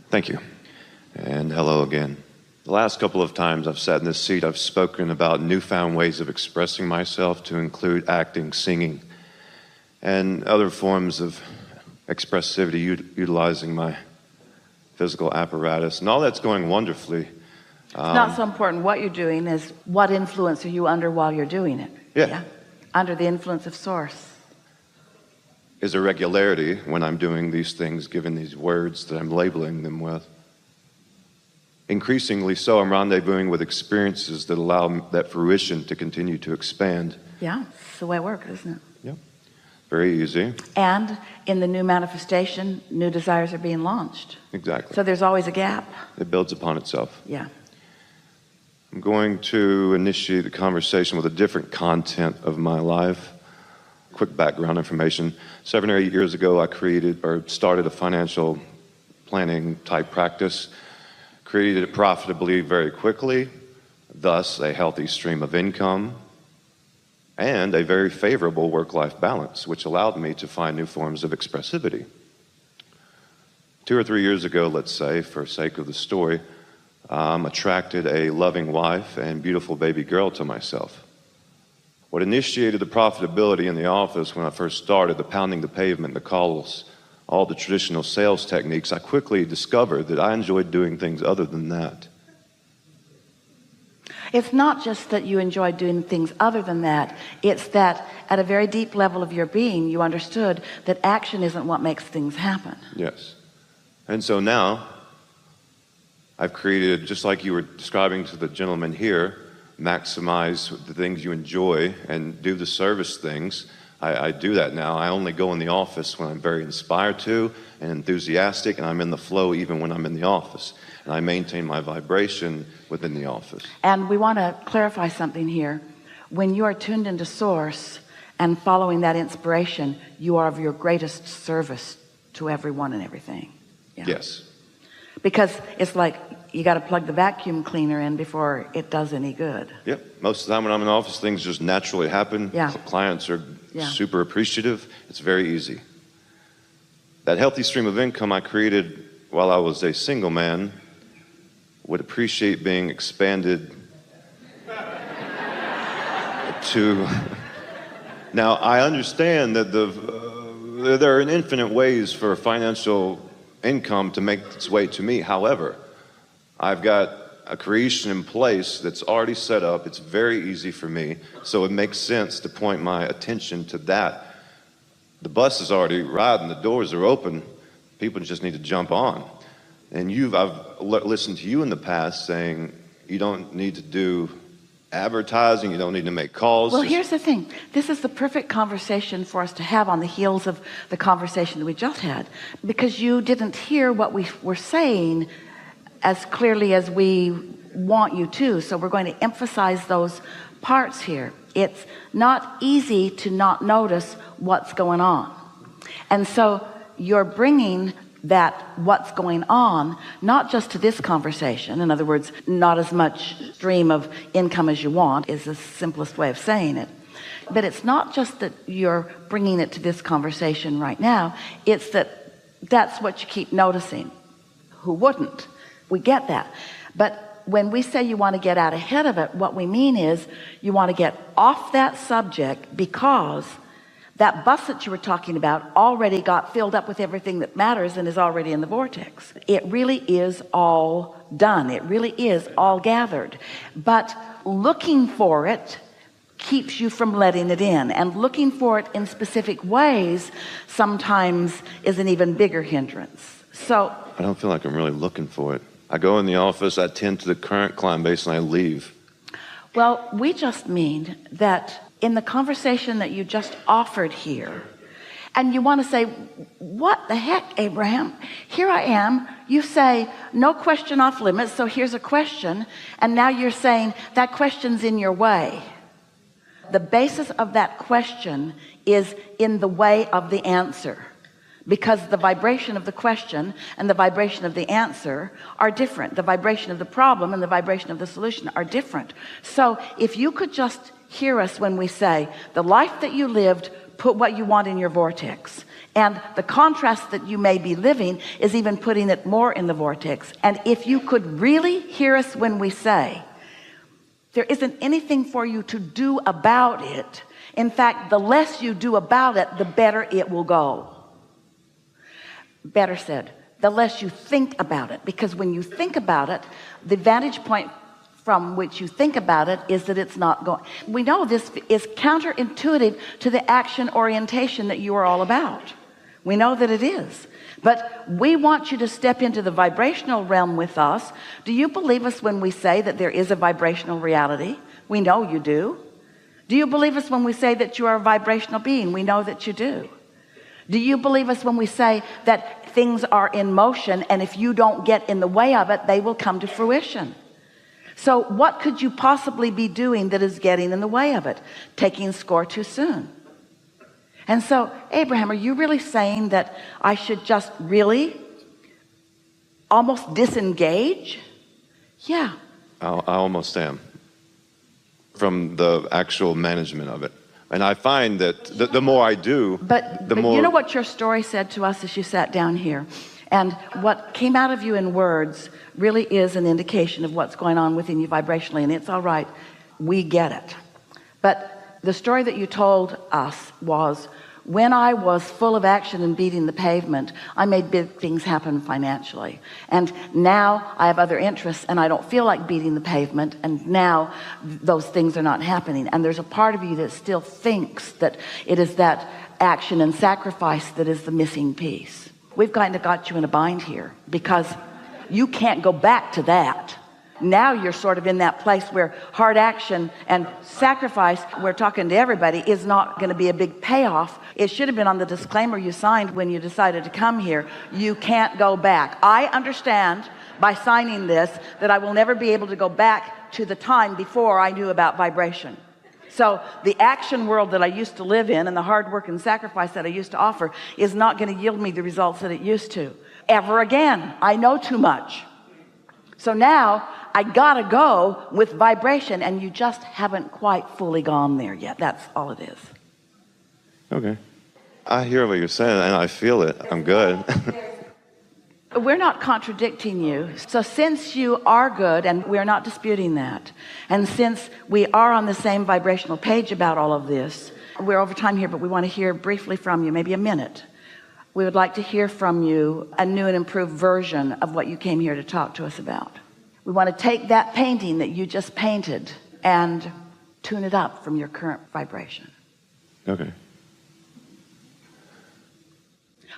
Thank you. And hello again. The last couple of times I've sat in this seat, I've spoken about newfound ways of expressing myself to include acting, singing, and other forms of expressivity, utilizing my physical apparatus. And all that's going wonderfully. It's not so important what you're doing as what influence are you under while you're doing it. Yeah. Under the influence of source. Is a regularity when I'm doing these things, given these words that I'm labeling them with. Increasingly so, I'm rendezvousing with experiences that allow that fruition to continue to expand. Yeah, it's the way it works, isn't it? Yeah, very easy. And in the new manifestation, new desires are being launched. Exactly. So there's always a gap. It builds upon itself. Yeah. I'm going to initiate a conversation with a different content of my life. Quick background information. 7 or 8 years ago, I started a financial planning type practice. Created it profitably very quickly, thus a healthy stream of income and a very favorable work-life balance, which allowed me to find new forms of expressivity. 2 or 3 years ago, let's say, for sake of the story, attracted a loving wife and beautiful baby girl to myself. What initiated the profitability in the office when I first started, the pounding the pavement, the calls, all the traditional sales techniques, I quickly discovered that I enjoyed doing things other than that. It's not just that you enjoy doing things other than that. It's that at a very deep level of your being, you understood that action isn't what makes things happen. Yes. And so now I've created, just like you were describing to the gentleman here, maximize the things you enjoy and do the service things. I do that now. I only go in the office when I'm very inspired to and enthusiastic, and I'm in the flow even when I'm in the office. And I maintain my vibration within the office. And we want to clarify something here. When you are tuned into source and following that inspiration, you are of your greatest service to everyone and everything. Yeah. Yes. Because it's like you got to plug the vacuum cleaner in before it does any good. Yep. Most of the time when I'm in the office, things just naturally happen. Yeah. Clients are super appreciative. It's very easy. That healthy stream of income I created while I was a single man would appreciate being expanded to... Now, I understand that there are infinite ways for financial income to make its way to me. However, I've got a creation in place that's already set up. It's very easy for me, so it makes sense to point my attention to that. The bus is already riding, the doors are open, people just need to jump on. And I've listened to you in the past saying you don't need to do advertising, you don't need to make calls. Well, here's the thing. This is the perfect conversation for us to have on the heels of the conversation that we just had, because you didn't hear what we were saying as clearly as we want you to. So we're going to emphasize those parts here. It's not easy to not notice what's going on. And so you're bringing that what's going on, not just to this conversation. In other words, not as much stream of income as you want is the simplest way of saying it. But it's not just that you're bringing it to this conversation right now. It's that that's what you keep noticing. Who wouldn't? We get that. But when we say you want to get out ahead of it, what we mean is you want to get off that subject, because that bus that you were talking about already got filled up with everything that matters and is already in the vortex. It really is all done. It really is all gathered. But looking for it keeps you from letting it in, and looking for it in specific ways sometimes is an even bigger hindrance. So I don't feel like I'm really looking for it. I go in the office, I tend to the current client base, and I leave. Well, we just mean that in the conversation that you just offered here, and you want to say, what the heck, Abraham? Here I am. You say, no question off limits, so here's a question. And now you're saying that question's in your way. The basis of that question is in the way of the answer, because the vibration of the question and the vibration of the answer are different. The vibration of the problem and the vibration of the solution are different. So if you could just hear us when we say the life that you lived, put what you want in your vortex, And the contrast that you may be living is even putting it more in the vortex. And if you could really hear us when we say there isn't anything for you to do about it, in fact, the less you do about it, the better it will go. Better said, the less you think about it, because when you think about it, the vantage point from which you think about it is that it's not going. We know this is counterintuitive to the action orientation that you are all about. We know that it is, but we want you to step into the vibrational realm with us. Do you believe us when we say that there is a vibrational reality? We know you do. Do you believe us when we say that you are a vibrational being? We know that you do. Do you believe us when we say that things are in motion, and if you don't get in the way of it, they will come to fruition? So what could you possibly be doing that is getting in the way of it? Taking score too soon. And so, Abraham, are you really saying that I should just really almost disengage? Yeah. I almost am from the actual management of it. And I find that the more I do, but more... You know what your story said to us as you sat down here? And what came out of you in words really is an indication of what's going on within you vibrationally. And it's all right. We get it. But the story that you told us was, when I was full of action and beating the pavement, I made big things happen financially. And now I have other interests and I don't feel like beating the pavement. And now those things are not happening. And there's a part of you that still thinks that it is that action and sacrifice that is the missing piece. We've kind of got you in a bind here because you can't go back to that. Now you're sort of in that place where hard action and sacrifice, we're talking to everybody, is not going to be a big payoff. It should have been on the disclaimer you signed when you decided to come here. You can't go back. I understand by signing this that I will never be able to go back to the time before I knew about vibration. So the action world that I used to live in and the hard work and sacrifice that I used to offer is not going to yield me the results that it used to ever again. I know too much. So now I gotta go with vibration, and you just haven't quite fully gone there yet. That's all it is. Okay. I hear what you're saying and I feel it. I'm good. We're not contradicting you. So since you are good, and we're not disputing that, and since we are on the same vibrational page about all of this, we're over time here, but we want to hear briefly from you, maybe a minute. We would like to hear from you a new and improved version of what you came here to talk to us about. We want to take that painting that you just painted and tune it up from your current vibration. Okay.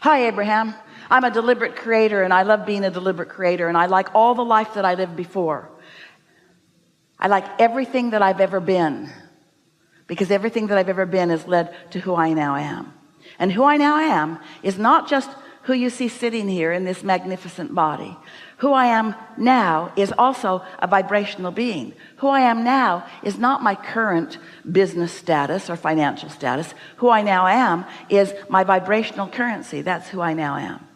Hi, Abraham. I'm a deliberate creator, and I love being a deliberate creator, and I like all the life that I lived before. I like everything that I've ever been, because everything that I've ever been has led to who I now am. And who I now am is not just who you see sitting here in this magnificent body. Who I am now is also a vibrational being. Who I am now is not my current business status or financial status. Who I now am is my vibrational currency. That's who I now am.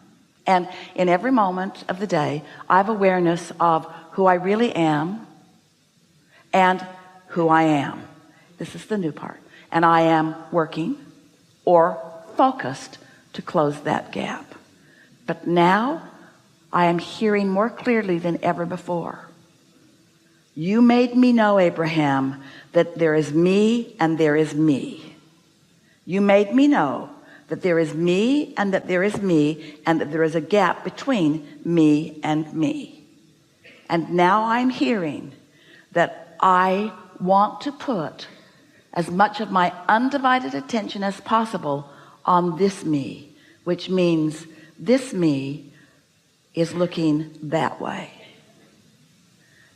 And in every moment of the day, I have awareness of who I really am and who I am. This is the new part. And I am working or focused to close that gap. But now I am hearing more clearly than ever before. You made me know, Abraham, that there is me and there is me. You made me know that there is me and that there is me, and that there is a gap between me and me. And now I'm hearing that I want to put as much of my undivided attention as possible on this me, which means this me is looking that way,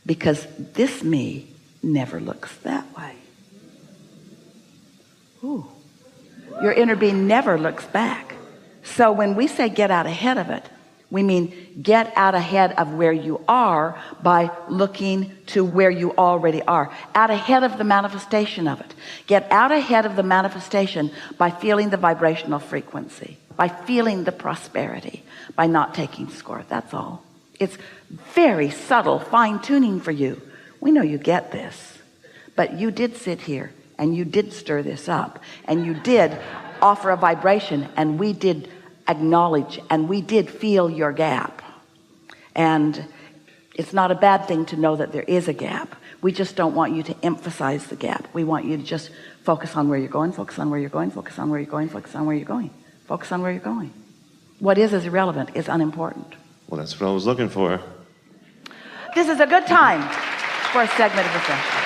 because this me never looks that way. Ooh. Your inner being never looks back. So when we say get out ahead of it, we mean get out ahead of where you are by looking to where you already are, out ahead of the manifestation of it. Get out ahead of the manifestation by feeling the vibrational frequency, by feeling the prosperity, by not taking score. That's all. It's very subtle fine-tuning for you. We know you get this, but you did sit here and you did stir this up, and you did offer a vibration, and we did acknowledge and we did feel your gap. And it's not a bad thing to know that there is a gap. We just don't want you to emphasize the gap. We want you to just focus on where you're going, focus on where you're going, focus on where you're going, focus on where you're going, focus on where you're going. What is irrelevant is unimportant. Well, that's what I was looking for. This is a good time for a segment of refreshment.